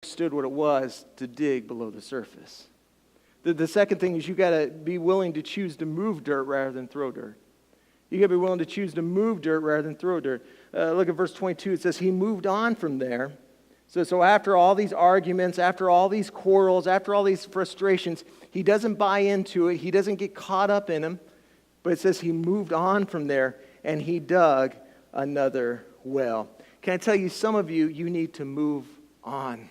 understood what it was to dig below the surface. The second thing is you got to be willing to choose to move dirt rather than throw dirt. You got to be willing to choose to move dirt rather than throw dirt. Look at verse 22. It says he moved on from there. So after all these arguments, after all these quarrels, after all these frustrations, he doesn't buy into it. He doesn't get caught up in them. But it says he moved on from there and he dug another well. Can I tell you, some of you, you need to move on.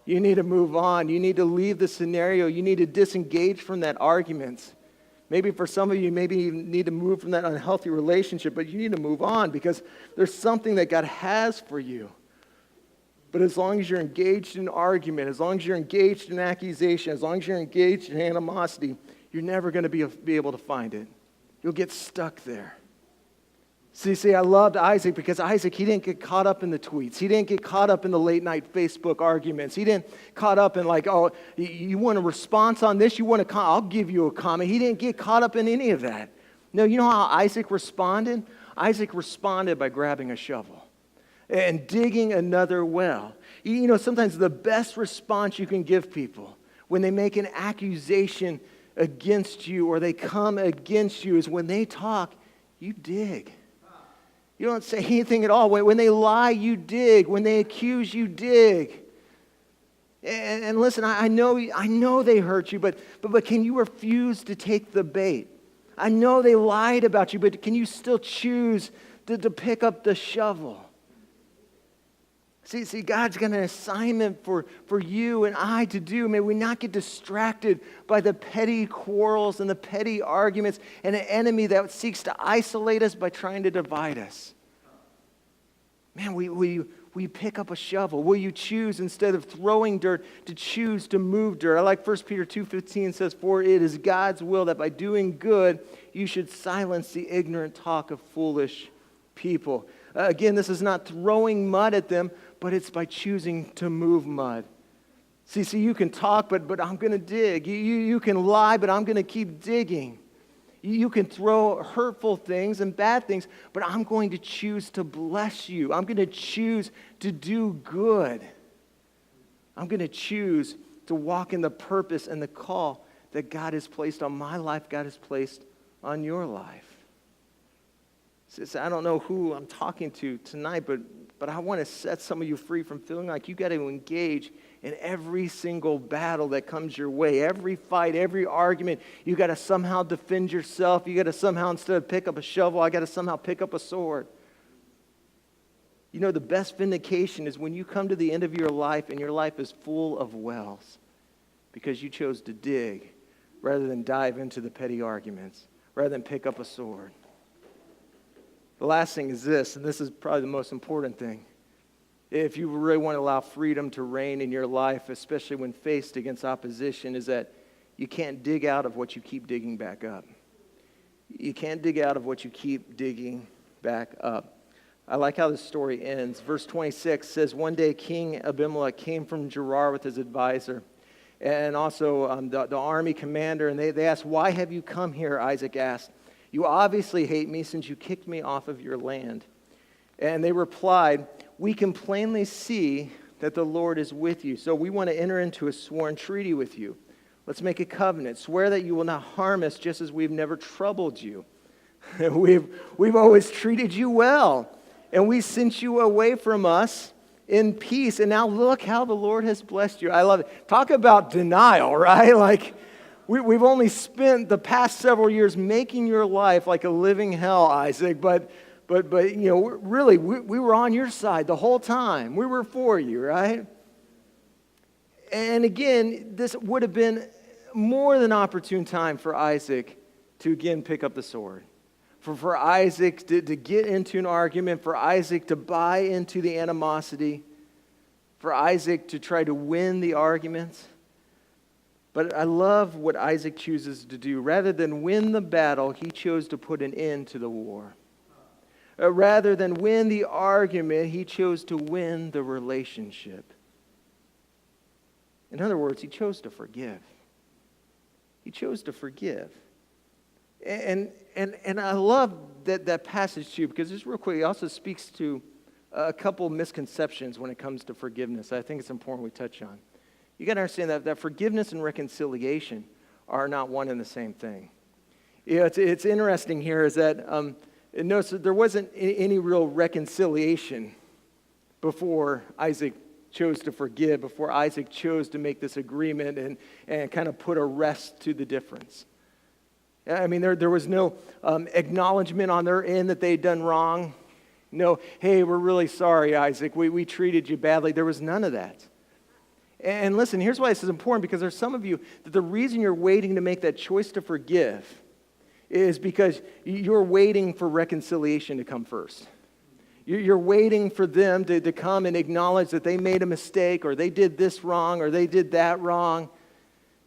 You need to move on. You need to leave the scenario. You need to disengage from that argument. Maybe for some of you, maybe you need to move from that unhealthy relationship, but you need to move on because there's something that God has for you. But as long as you're engaged in argument, as long as you're engaged in accusation, as long as you're engaged in animosity, you're never going to be able to find it. You'll get stuck there. See, I loved Isaac because Isaac, he didn't get caught up in the tweets. He didn't get caught up in the late night Facebook arguments. He didn't caught up in like, oh, you want a response on this? You want I'll give you a comment. He didn't get caught up in any of that. No, you know how Isaac responded? Isaac responded by grabbing a shovel and digging another well. You know, sometimes the best response you can give people when they make an accusation against you or they come against you is when they talk, you dig. You don't say anything at all. When they lie, you dig. When they accuse, you dig. And listen, I know they hurt you, but can you refuse to take the bait? I know they lied about you, but can you still choose to pick up the shovel? See, God's got an assignment for you and I to do. May we not get distracted by the petty quarrels and the petty arguments and an enemy that seeks to isolate us by trying to divide us. Man, will you pick up a shovel? Will you choose, instead of throwing dirt, to choose to move dirt? I like 1 Peter 2:15 says, for it is God's will that by doing good, you should silence the ignorant talk of foolish people. Again, this is not throwing mud at them, but it's by choosing to move mud. See, you can talk, but I'm going to dig. You can lie, but I'm going to keep digging. You can throw hurtful things and bad things, but I'm going to choose to bless you. I'm going to choose to do good. I'm going to choose to walk in the purpose and the call that God has placed on my life, God has placed on your life. I don't know who I'm talking to tonight, but I want to set some of you free from feeling like you got to engage in every single battle that comes your way, every fight, every argument. You got to somehow defend yourself. You got to somehow, instead of pick up a shovel, I got to somehow pick up a sword. You know, the best vindication is when you come to the end of your life and your life is full of wells because you chose to dig rather than dive into the petty arguments, rather than pick up a sword. The last thing is this, and this is probably the most important thing. If you really want to allow freedom to reign in your life, especially when faced against opposition, is that you can't dig out of what you keep digging back up. You can't dig out of what you keep digging back up. I like how this story ends. Verse 26 says, one day King Abimelech came from Gerar with his advisor and also the army commander, and they asked, why have you come here? Isaac asked. You obviously hate me since you kicked me off of your land. And they replied, we can plainly see that the Lord is with you. So we want to enter into a sworn treaty with you. Let's make a covenant. Swear that you will not harm us just as we've never troubled you. We've always treated you well. And we sent you away from us in peace. And now look how the Lord has blessed you. I love it. Talk about denial, right? Like, we've only spent the past several years making your life like a living hell, Isaac, but you know, really, we were on your side the whole time. We were for you, right? And again, this would have been more than opportune time for Isaac to again pick up the sword. For Isaac to get into an argument, for Isaac to buy into the animosity, for Isaac to try to win the arguments. But I love what Isaac chooses to do. Rather than win the battle, he chose to put an end to the war. Rather than win the argument, he chose to win the relationship. In other words, he chose to forgive. He chose to forgive. And I love that passage too, because just real quick, it also speaks to a couple misconceptions when it comes to forgiveness I think it's important we touch on. You got to understand that forgiveness and reconciliation are not one and the same thing. It's interesting here is that notice that there wasn't any real reconciliation before Isaac chose to forgive, before Isaac chose to make this agreement and kind of put a rest to the difference. I mean, there was no acknowledgement on their end that they'd done wrong. No, hey, we're really sorry, Isaac. We treated you badly. There was none of that. And listen, here's why this is important, because there's some of you that the reason you're waiting to make that choice to forgive is because you're waiting for reconciliation to come first. You're waiting for them to come and acknowledge that they made a mistake, or they did this wrong, or they did that wrong.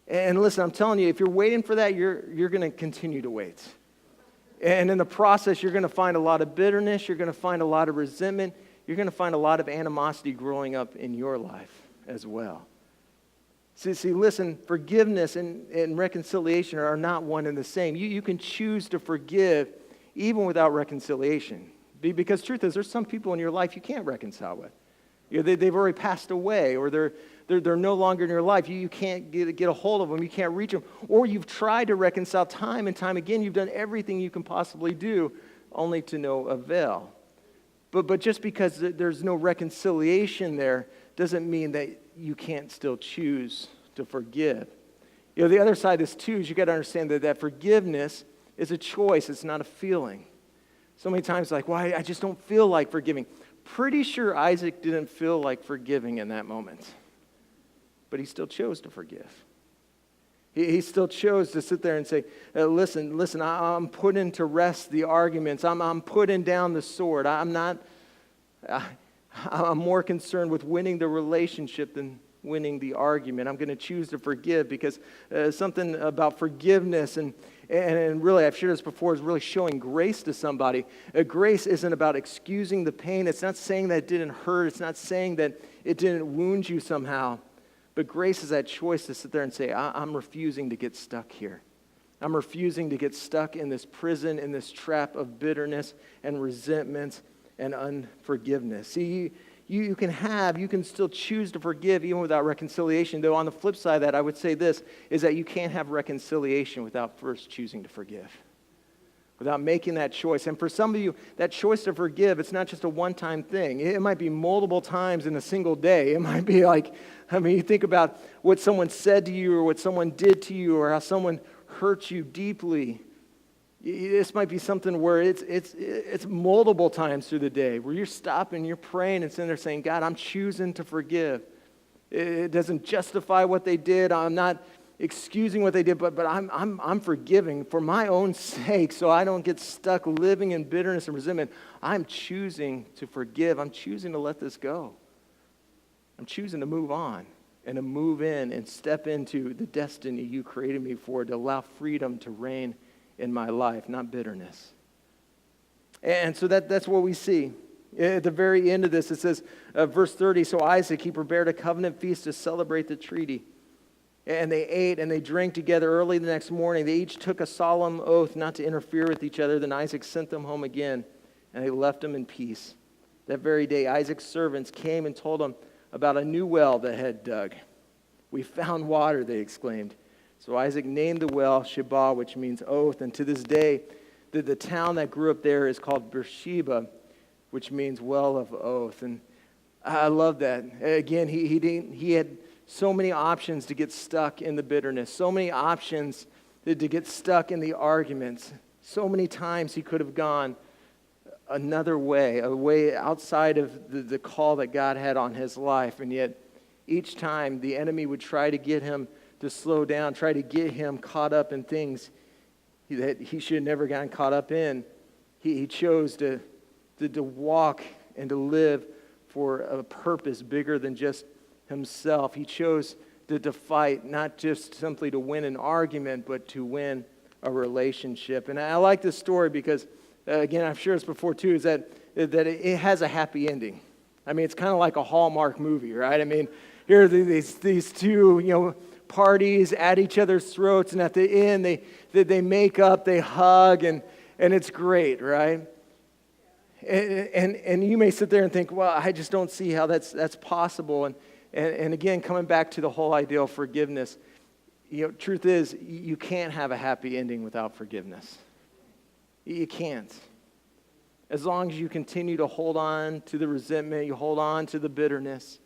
And listen, I'm telling you, if you're waiting for that, you're going to continue to wait. And in the process, you're going to find a lot of bitterness. You're going to find a lot of resentment. You're going to find a lot of animosity growing up in your life as well. See, listen, forgiveness and reconciliation are not one and the same. You can choose to forgive even without reconciliation. Because truth is, there's some people in your life you can't reconcile with. They've already passed away, or they're no longer in your life. You can't get a hold of them. You can't reach them. Or you've tried to reconcile time and time again. You've done everything you can possibly do, only to no avail. But just because there's no reconciliation there doesn't mean that you can't still choose to forgive. The other side of this too is you got to understand that forgiveness is a choice. It's not a feeling. So many times like, well, I just don't feel like forgiving. Pretty sure Isaac didn't feel like forgiving in that moment. But he still chose to forgive. He still chose to sit there and say, listen, I'm putting to rest the arguments. I'm putting down the sword. I'm more concerned with winning the relationship than winning the argument. I'm going to choose to forgive because something about forgiveness and really, I've shared this before, is really showing grace to somebody. Grace isn't about excusing the pain. It's not saying that it didn't hurt. It's not saying that it didn't wound you somehow. But grace is that choice to sit there and say, I'm refusing to get stuck here. I'm refusing to get stuck in this prison, in this trap of bitterness and resentment and unforgiveness. See, you can still choose to forgive even without reconciliation. Though on the flip side of that, I would say this, is that you can't have reconciliation without first choosing to forgive. Without making that choice. And for some of you, that choice to forgive, it's not just a one-time thing. It might be multiple times in a single day. It might be like, you think about what someone said to you or what someone did to you or how someone hurt you deeply. This might be something where it's multiple times through the day where you're stopping, you're praying and sitting there saying, God, I'm choosing to forgive. It doesn't justify what they did. I'm not excusing what they did, but I'm forgiving for my own sake so I don't get stuck living in bitterness and resentment. I'm choosing to forgive. I'm choosing to let this go. I'm choosing to move on and to move in and step into the destiny you created me for, to allow freedom to reign in my life, not bitterness. And so that's what we see. At the very end of this, it says, verse 30, so Isaac, he prepared a covenant feast to celebrate the treaty. And they ate and they drank together early the next morning. They each took a solemn oath not to interfere with each other. Then Isaac sent them home again, and they left him in peace. That very day, Isaac's servants came and told him about a new well that had dug. We found water, they exclaimed. So Isaac named the well Sheba, which means oath. And to this day, the town that grew up there is called Beersheba, which means well of oath. And I love that. Again, he had so many options to get stuck in the bitterness, so many options to get stuck in the arguments. So many times he could have gone another way, a way outside of the call that God had on his life. And yet, each time the enemy would try to get him to slow down, try to get him caught up in things that he should have never gotten caught up in. He chose to walk and to live for a purpose bigger than just himself. He chose to fight, not just simply to win an argument, but to win a relationship. And I like this story because, again, I've shared this before too, is that it has a happy ending. I mean, it's kind of like a Hallmark movie, right? I mean, here are these two, parties at each other's throats, and at the end, they make up, they hug, and it's great, right? And you may sit there and think, well, I just don't see how that's possible. And again, coming back to the whole idea of forgiveness, truth is, you can't have a happy ending without forgiveness. You can't. As long as you continue to hold on to the resentment, you hold on to the bitterness,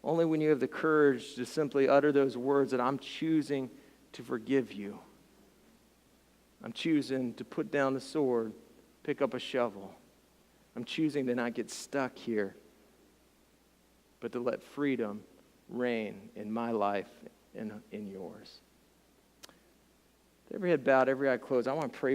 only when you have the courage to simply utter those words that I'm choosing to forgive you. I'm choosing to put down the sword, pick up a shovel. I'm choosing to not get stuck here, but to let freedom reign in my life and in yours. Every head bowed, every eye closed. I want to pray